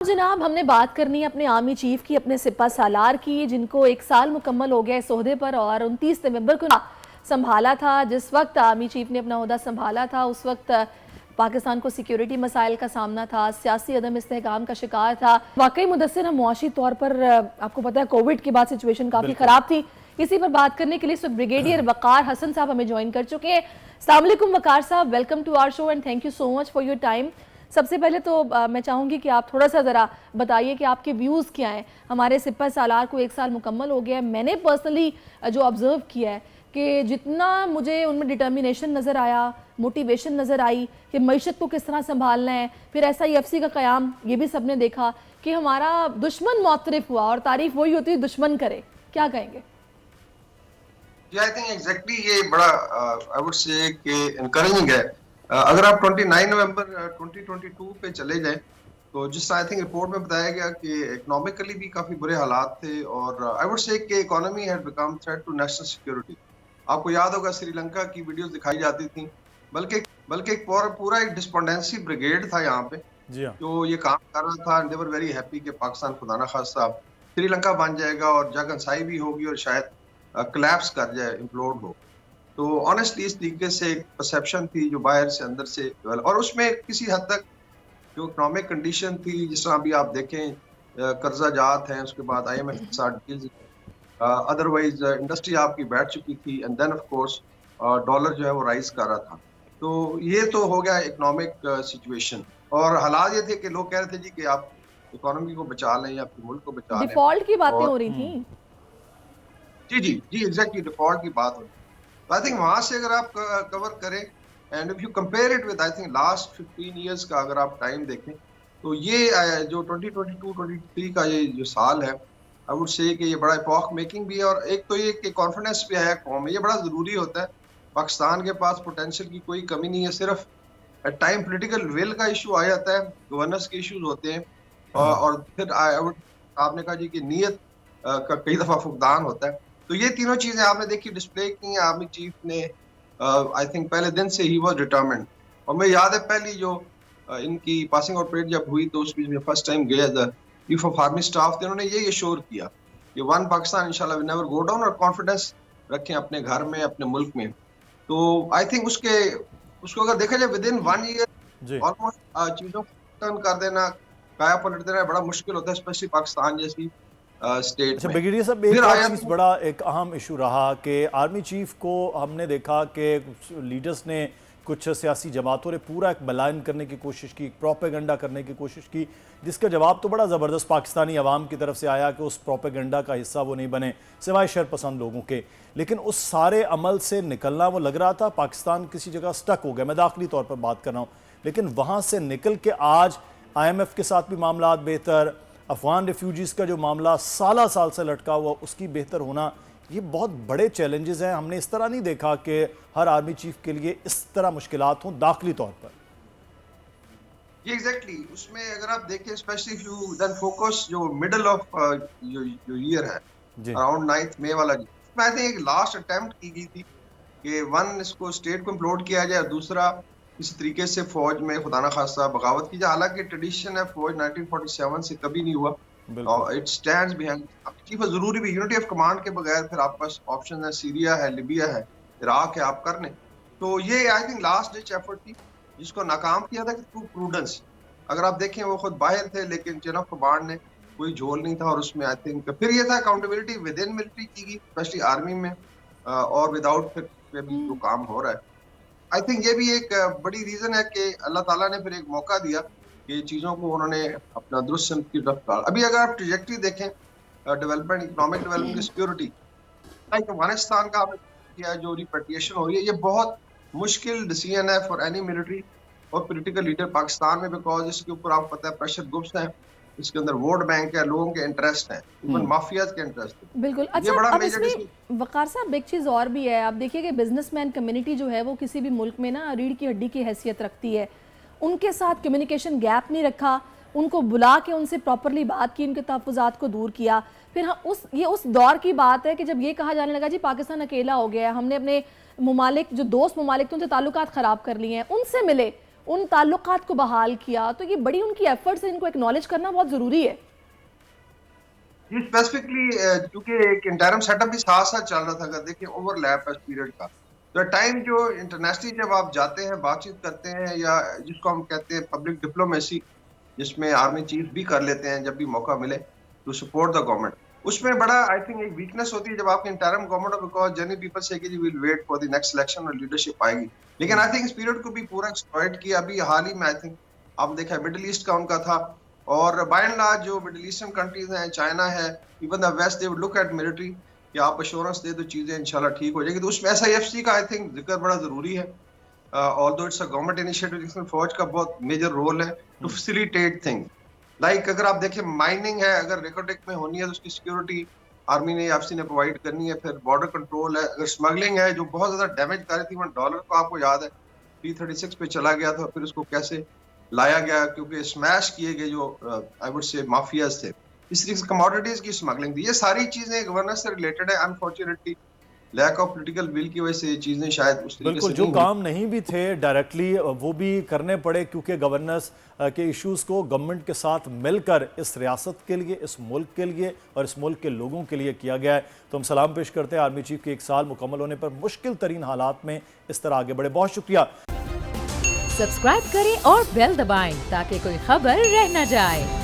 जनाब, हमने बात करनी है अपने आर्मी चीफ की, अपने सिपा सालार की, जिनको 1 साल मुकम्मल हो गया इस ओहदे पर और 29 नवंबर को संभाला था। जिस वक्त आर्मी चीफ ने अपना ओहदा संभाला था उस वक्त पाकिस्तान को सिक्योरिटी मसाइल का सामना था, सियासी अदम इस्तेहकाम का शिकार था। वाकई मुदस्सिर, हम मुआशी तौर पर आपको पता है कोविड के बाद सिचुएशन काफ़ी ख़राब थी। इसी पर बात करने के लिए इस वक्त ब्रिगेडियर वकार हसन साहब हमें ज्वाइन कर चुके हैं। अस्सलाम वालेकुम वकार साहब, welcome to our show and thank you so much for your time. सबसे पहले तो मैं चाहूँगी कि आप थोड़ा सा ज़रा बताइए कि आपके व्यूज़ क्या हैं। हमारे सिपा सालार को 1 साल मुकम्मल हो गया है। मैंने पर्सनली जो ऑब्ज़र्व किया है कि जितना मुझे उनमें डिटर्मिनेशन नज़र आया, मोटिवेशन नज़र आई कि मईशत को किस तरह संभालना है, फिर SIFC का क़याम, ये भी सबने देखा कि हमारा दुश्मन मौतरफ हुआ और तारीफ़ वही होती है दुश्मन करे। क्या कहेंगे? आई थिंक एग्जैक्टली ये बड़ा आई वुड से कि इनकरेजिंग है। अगर आप 29 नवंबर 2022 पे चले जाएं तो जिस आई थिंक रिपोर्ट में बताया गया कि इकोनॉमिकली भी काफी बुरे हालात थे और आई वुड से कि economy had become threat to national security. आपको याद होगा श्रीलंका की वीडियोस दिखाई जाती थी, बल्कि एक पूरा एक डिस्पोंडेंसी ब्रिगेड था यहाँ पे जी हाँ। जो ये काम कर रहा था and they were very happy कि पाकिस्तान खुदा ना खास्ता श्रीलंका बन जाएगा और जगहंसाई भी होगी और शायद कोलैप्स कर जाए, इम्प्लोड हो। तो ऑनेस्टली इस तरीके से एक परसेप्शन थी जो बाहर से अंदर से और उसमें किसी हद तक जो इकोनॉमिक कंडीशन थी, जिस तरह अभी आप देखें कर्जा जात हैं, उसके बाद IMF के साथ डील्स, अदरवाइज इंडस्ट्री आपकी बैठ चुकी थी and then of course dollar जो है वो राइज कर रहा था। तो ये तो हो गया इकोनॉमिक सिचुएशन और हालात ये थे कि लोग कह रहे थे जी कि आप इकोनॉमी को बचा लें या अपने मुल्क को बचा लें। डिफॉल्ट की बातें हो रही थी। जी एग्जैक्टली डिफॉल्ट की बात हो। आई थिंक वहां से अगर आप कवर करें and if you compare it with I think last 15 years का अगर आप टाइम देखें तो ये जो 2022-23 का ये जो साल है, आई वुड से कि ये बड़ा इपॉक मेकिंग भी है और एक तो ये कि कॉन्फिडेंस भी आया कौम में, ये बड़ा जरूरी होता है। पाकिस्तान के पास पोटेंशियल की कोई कमी नहीं है, सिर्फ टाइम पॉलिटिकल विल का इशू आ जाता है, गवर्नेंस के इश्यूज होते हैं और फिर आई वुड आपने कहा जी कि नीयत का कई दफा फुकदान होता है। तो ये तीनों चीजें आपने देखी डिस्प्ले की हैं आर्मी चीफ ने। आई थिंक पहले दिन से ही वाज डिटरमिन्ड और मैं याद है पहली जो इनकी पासिंग आउट परेड जब हुई तो उस बीच में फर्स्ट टाइम गए the chief of army staff थे, उन्होंने ये एश्योर किया कि वन पाकिस्तान इंशाल्लाह विल नेवर गो डाउन और कॉन्फिडेंस रखें अपने घर में, अपने मुल्क में। तो आई थिंक उसको अगर देखा जाए विद इन 1 ईयर ऑलमोस्ट चीजों को टर्न कर देना, काया पलट देना बड़ा मुश्किल होता है, स्पेशली पाकिस्तान जैसी स्टेट अच्छा में। ब्रिगेडियर साहब, एक और चीज़ बड़ा एक अहम इशू रहा कि आर्मी चीफ को हमने देखा कि लीडर्स ने, कुछ सियासी जमातों ने पूरा एक बलायन करने की कोशिश की, प्रोपेगेंडा करने की कोशिश की, जिसका जवाब तो बड़ा ज़बरदस्त पाकिस्तानी अवाम की तरफ से आया कि उस प्रोपेगेंडा का हिस्सा वो नहीं बने सिवाय शरपसंद लोगों के। लेकिन उस सारे अमल से निकलना वो लग रहा था पाकिस्तान किसी जगह स्टक हो गया, मैं दाखिली तौर पर बात कर रहा हूँ, लेकिन वहाँ से निकल के आज IMF के साथ भी मामला बेहतर, अफगान रिफ्यूजीज़ का जो मामला साल से लटका हुआ उसकी बेहतर होना, ये बहुत बड़े चैलेंजेस हैं। हमने इस तरह नहीं देखा कि हर आर्मी चीफ के लिए इस तरह मुश्किलात हों दाखिली तौर पर। ये एग्जैक्टली उसमें अगर आप देखें specially if you then focus जो मिडल ऑफ जो ईयर है अराउंड 9 मई वाला, इसमें आई थिंक एक लास्ट अटेम्प्ट की गई थी कि वन इसको स्टेट को इम्प्लोड किया जाए, दूसरा इस तरीके से फौज में खुदा ना खास्ता बगावत की जाए। हालांकि ट्रेडिशन है फौज 1947 से कभी नहीं हुआ, इट स्टैंड्स बिहाइंड चीफ। जरूरी भी यूनिटी ऑफ कमांड के बगैर फिर आपके पास ऑप्शन है, सीरिया है, लिबिया है, इराक है, आप कर लें। तो ये I think last ditch effort थी जिसको नाकाम किया था थ्रू प्रूडेंस। अगर आप देखें वो खुद बाहर थे लेकिन चेन ऑफ कमांड ने कोई झोल नहीं था और उसमें आई थिंक फिर ये था अकाउंटेबिलिटी विद इन मिलिट्री की गई, स्पेशली आर्मी में और विदाउट फिर भी जो काम हो रहा है। आई थिंक ये भी एक बड़ी रीजन है कि अल्लाह ताला ने फिर एक मौका दिया कि चीजों को उन्होंने अपना दुरुस्त सिमत की तरफ डाला। अभी अगर आप ट्रेजेक्टरी देखें development, economic development, security, Afghanistan का किया जो रिपेट्रिएशन हो रही है, ये बहुत मुश्किल डिसीजन है फॉर एनी मिलिट्री और पॉलिटिकल लीडर पाकिस्तान में, बिकॉज इसके ऊपर आपको पता है प्रेशर ग्रुप्स हैं, इसके अंदर वोट बैंक है, लोगों के इंटरेस्ट हैं, इवन माफियाज के इंटरेस्ट हैं। बिल्कुल। अच्छा, बड़ा अब इसमें वकार साहब एक चीज़ और भी है। आप देखिए कि बिजनेसमैन कम्युनिटी जो है वो किसी भी मुल्क में ना रीढ़ की हड्डी की हैसियत रखती है। उनके साथ कम्युनिकेशन गैप नहीं रखा, उनको बुला के उनसे प्रॉपरली बात की, उनके तहफ़्फ़ुज़ात को दूर किया। फिर हाँ, उस दौर की बात है कि जब ये कहा जाने लगा जी पाकिस्तान अकेला हो गया है, हमने अपने ममालिक जो दोस्त ममालिक थे उनसे ताल्लुकात ख़राब कर लिए हैं, उनसे मिले, उन ताल्लुकात को बहाल किया, तो ये बड़ी उनकी एफर्ट्स है, इनको एक्नॉलेज करना बहुत ज़रूरी है। ये स्पेसिफिकली क्योंकि एक इंटरम सेटअप भी साथ साथ चल रहा था, अगर देखिए ओवरलैप है पीरियड का, तो टाइम जो इंटरनेशनली जब आप जाते हैं बातचीत करते हैं, या जिसको हम कहते हैं पब्लिक डिप्लोमेसी, जिसमें आर्मी चीफ भी कर लेते हैं जब भी मौका मिले टू सपोर्ट द गवर्नमेंट, उसमें बड़ा आई थिंक एक वीकनेस होती है जब आपकी interim government, because generally people say कि will wait for the next election और लीडरशिप आएगी, लेकिन आई थिंक इस पीरियड को भी पूरा एक्सप्लॉइट किया। अभी हाल ही में आई थिंक आपने देखा मिडिल ईस्ट का उनका था, और बाय एंड लार्ज जो मिडिल ईस्टर्न कंट्रीज हैं, चाइना है, even the west, they would look at military कि आप अश्योरेंस दे दो चीजें इंशाल्लाह ठीक हो जाएगी। तो उसमें SIFC का आई थिंक जिक्र बड़ा जरूरी है, although it's a government initiative, जिसमें फौज का बहुत मेजर रोल है टू फैसिलिटेट थिंग्स। लाइक अगर आप देखें माइनिंग है, अगर रेकोटेक में होनी है तो उसकी सिक्योरिटी आर्मी ने एफसी ने प्रोवाइड करनी है। फिर बॉर्डर कंट्रोल है, अगर स्मगलिंग है जो बहुत ज्यादा डैमेज कर रही थी, $1 को आपको याद है P36 पे चला गया था, फिर उसको कैसे लाया गया, क्योंकि स्मैश किए गए जो आई वुड से माफियाज थे, इस तरीके से कमोडिटीज की स्मगलिंग थी। ये सारी चीजें गवर्नेंस से रिलेटेड है। Unfortunately lack of political will की वजह से ये चीजें शायद उस तरीके बिल्कुल से जो नहीं काम नहीं भी थे डायरेक्टली वो भी करने पड़े, क्योंकि गवर्नेंस के इश्यूज को गवर्नमेंट के साथ मिलकर इस रियासत के लिए, इस मुल्क के लिए और इस मुल्क के लोगों के लिए किया गया है। तो हम सलाम पेश करते हैं आर्मी चीफ के 1 साल मुकम्मल होने पर मुश्किल तरीन हालात में इस तरह आगे बढ़े। बहुत शुक्रिया। सब्सक्राइब करें और बेल दबाएं ताकि कोई खबर रह न जाए।